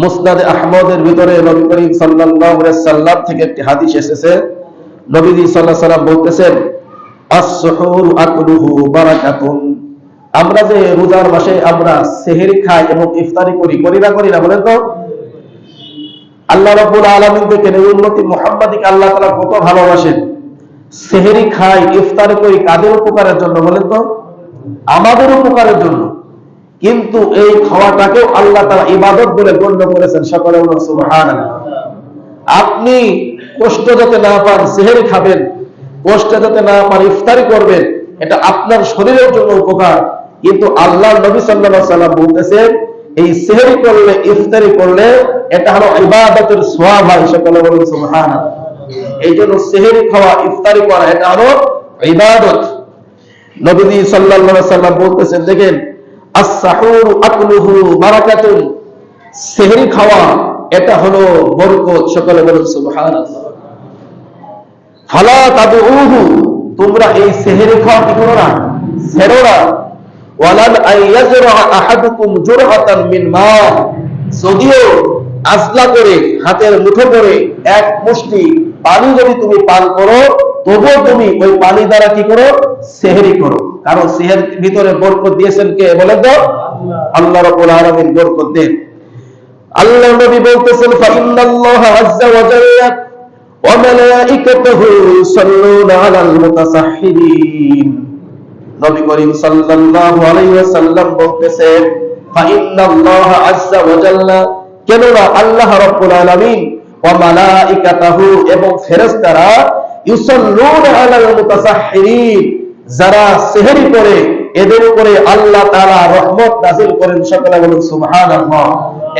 মুসনাদে আহমদের ভিতরে নবী করিম সাল্লাল্লাহু আলাইহি সাল্লাম থেকে একটি হাদিস এসেছে। নবীজি সাল্লাল্লাহু আলাইহি সাল্লাম বলতেছেন, আস-সুহুর আকলুহু বারাকাতুন। আমরা যে রোজার মাসে আমরা সেহরি খাই এবং ইফতারি করি না বলেন তো? আল্লাহ রাব্বুল আলামিন দেখেন এই উম্মতি মুহাম্মাদিকে আল্লাহ তাআলা কত ভালোবাসেন। সেহরি খাই, ইফতার করি কাদের উপকারের জন্য বলেন তো? আমাদের উপকারের জন্য। কিন্তু এই খাওয়াটাকেও আল্লাহ তাআলা ইবাদত বলে গণ্য করেছেন। সকলে বলুন সুবহানাল্লাহ। আপনি কষ্ট যাতে না পান সেহরি খাবেন, কষ্ট যাতে না পান ইফতারি করবেন, এটা আপনার শরীরের জন্য উপকার। কিন্তু আল্লাহর নবী সাল্লাল্লাহু আলাইহি ওয়াসাল্লাম বলতেছেন এই সেহরি করলে, ইফতারি করলে এটা হলো ইবাদতের সওয়াব হয়। সকলে বলুন সুবহানাল্লাহ। এই জন্য সেহরি খাওয়া, ইফতারি করা এটা হলো ইবাদত। নবীজি সাল্লাল্লাহু আলাইহি ওয়াসাল্লাম বলতেছেন, দেখেন, আস-সাহুর আকলুহু বারাকাতুন। সেহরি খাওয়া এটা হলো বরকত। সকলে বলুন সুবহানাল্লাহ। ফালা তাদউহু, তোমরা এই সেহরি খাওয়া কি করো না, ছেড়ো না। ওয়ালান আইয়াজরা আহাদুকুম জুরআতান মিন মা, যদিও আজলা করে, হাতের মুঠো করে এক মুষ্টি পানি যদি তুমি পান করো, তবুও তুমি ওই পানি দ্বারা কি করো, সেহরি করো। কারণ সেহরির ভিতরে বরকত দিয়েছেন কে বলেন তো? আল্লাহ রাব্বুল আলামিন বরকত দেন। আল্লাহ নবী বলতেছেন, ফাইন্নাল্লাহা আযজা ওয়া জাল্লা ওয়া মালাইকাতুহু ইউসাল্লুনা আলাল মুতাসাহহিরিন। নবী করিম সাল্লাল্লাহু আলাইহি ওয়াসাল্লাম বলতেছেন, ফাইন্নাল্লাহা আযজা ওয়া জাল্লা, কেননা আল্লাহ রাব্বুল আলামিন ওয়া মালাইকাতুহু এবং ফেরেশতারা ইউসাল্লুনা আলাল মুতাসাহহিরিন, যারা সেহরি করে এদের উপরে আল্লাহ তাআলা রহমত নাযিল করেন। সকলে বলুন সুবহানাল্লাহ।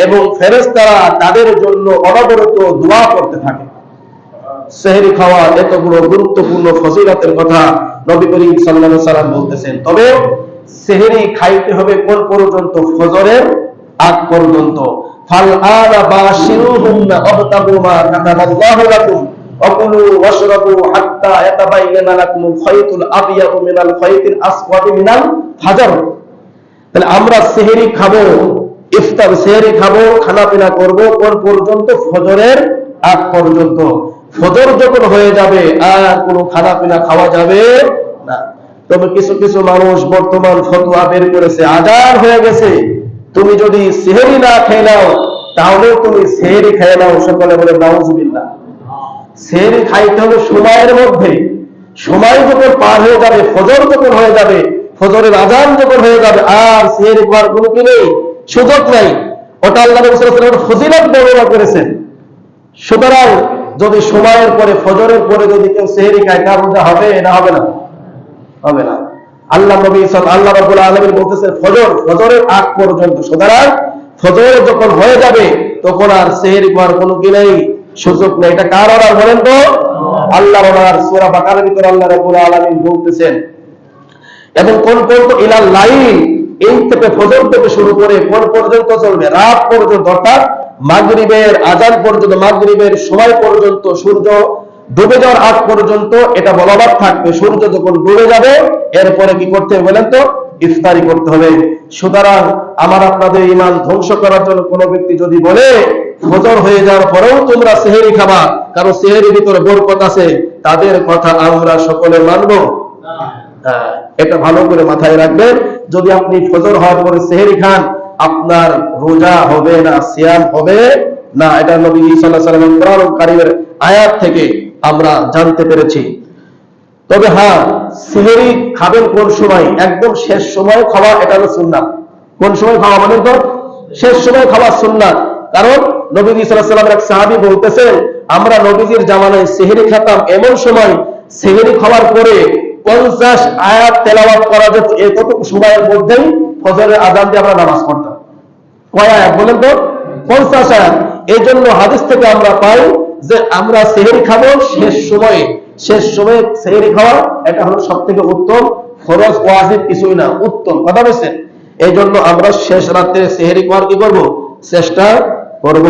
এবং ফেরেশতারা তাদের জন্য অনবরত দোয়া করতে থাকে। সেহরি খাওয়া এত বড় গুরুত্বপূর্ণ ফজিলতের কথা নবী করিম সাল্লাল্লাহু আলাইহি ওয়াসাল্লাম বলতেছেন। তবে সেহরি খাইতে হবে কোন পর্যন্ত? ফজরের আগ পর্যন্ত। ফাল আনা বাশিরুহুন্না ওয়াবতাগু মা কাতাবাল্লাহু লাকুম ওয়াকুলু ওয়াশরাবু হাত্তা ইয়াতাবায়্যানা লাকুমুল খায়তুল আবয়াদু মিনাল খায়তিল আসওয়াদি মিনাল ফাজর। তাহলে আমরা সেহরি খাবো, ইফতার সেহরি খাবো, খানা পিনা করব কোন পর্যন্ত? ফজরের আগ পর্যন্ত। ফজর যখন হয়ে যাবে আর কোনো খানা পিনা খাওয়া যাবে না। তবে কিছু কিছু মানুষ বর্তমান ফতোয়া বের করেছে, আজান হয়ে গেছে, তুমি যদি সেহরি না খেয়ে নাও তাহলে তুমি সেহরি খেয়ে নাও। সকলে বলে নাউজুবিল্লাহ। সেহরি খাইতে হবে সময়ের মধ্যে। সময় যখন পার হয়ে যাবে, ফজর যখন হয়ে যাবে, ফজরের আজান যখন হয়ে যাবে, আর সেহরি খাওয়ার কোনো কি নেই, সুযোগ নাই। ওটা আল্লাহ রাসূল সাল্লাল্লাহু আলাইহি ওয়াসাল্লাম ফজিলত বর্ণনা করেছেন। সুতরাং যদি সময়ের পরে, ফজরের পরে যদি কেউ সেহরি খায়, তার রোজা হবে না হবে না? হবে না। আল্লাহ রাব্বুল আলামিন বলতেছেন ফজরের আগ পর্যন্ত। সুতরাং ফজর যখন হয়ে যাবে তখন আর সেহরি খাওয়ার কোনো কি নেই, সুযোগ নেই। এটা কার অর্ডার বলেন তো? আল্লাহর অর্ডার। সূরা বাকারার ভিতরে আল্লাহ রাব্বুল আলামিন বলতেছেন, এবং কোন পর্যন্ত? ইলাল লাইল, এই থেকে ফজর থেকে শুরু করে কোন পর্যন্ত চলবে? রাত পর্যন্ত, অর্থাৎ মাগরিবের আজান পর্যন্ত, মাগরিবের সময় পর্যন্ত, সূর্য ডুবে যাওয়ার আগ পর্যন্ত এটা বলবৎ থাকবে। সূর্য যখন ডুবে যাবে এরপরে কি করতে হবে বলেন তো? ইফতারি করতে হবে। সুতরাং আমার আপনাদের ঈমান ধ্বংস করার জন্য কোন ব্যক্তি যদি বলে ফজর হয়ে যাওয়ার পরেও তোমরা সেহরি খাবা, কারণ সেহরির ভিতরে বরকত আছে, তাদের কথা আমরা সকলে মানব না। এটা ভালো করে মাথায় রাখবেন। যদি আপনি ফজর হওয়ার পরে সেহরি খান, আপনার রোজা হবে না, সিয়াম হবে না। এটা নবী সাল্লাল্লাহু আলাইহি ওয়াসাল্লাম কোরআন কারীমের আয়াত থেকে আমরা জানতে পেরেছি। তবে হ্যাঁ, সেহরি খাবেন কোন সময়? একদম শেষ সময় খাওয়া, এটা হলো সুন্নাত। কোন সময় খাওয়া মানে তো? শেষ সময় খাওয়া সুন্নাত। কারণ নবী সাল্লাল্লাহু আলাইহি ওয়াসাল্লামের এক সাহাবী বলতেছেন, আমরা নবীজির জামানায় সেহরি খেতাম এমন সময়, সেহরি খাওয়ার পরে 50 আয়াত তেলাওয়াত করা যেত, এতটুকু সময়ের মধ্যেই ফজরের আযান দিয়ে আমরা নামাজ পড়তাম। কয় আয়াত বলেন তো? 50 আয়াত। এই জন্য হাদিস থেকে আমরা পাই যে আমরা সেহরি খাবো শেষ সময়ে। শেষ সময়ে সেহরি খাওয়া এটা হলো সবথেকে উত্তম। ফরজ ওয়াজিব কিছুই না, উত্তম। কথা বলছেন? এই জন্য আমরা শেষ রাতে সেহরি খাওয়ার কি করব? চেষ্টা করব।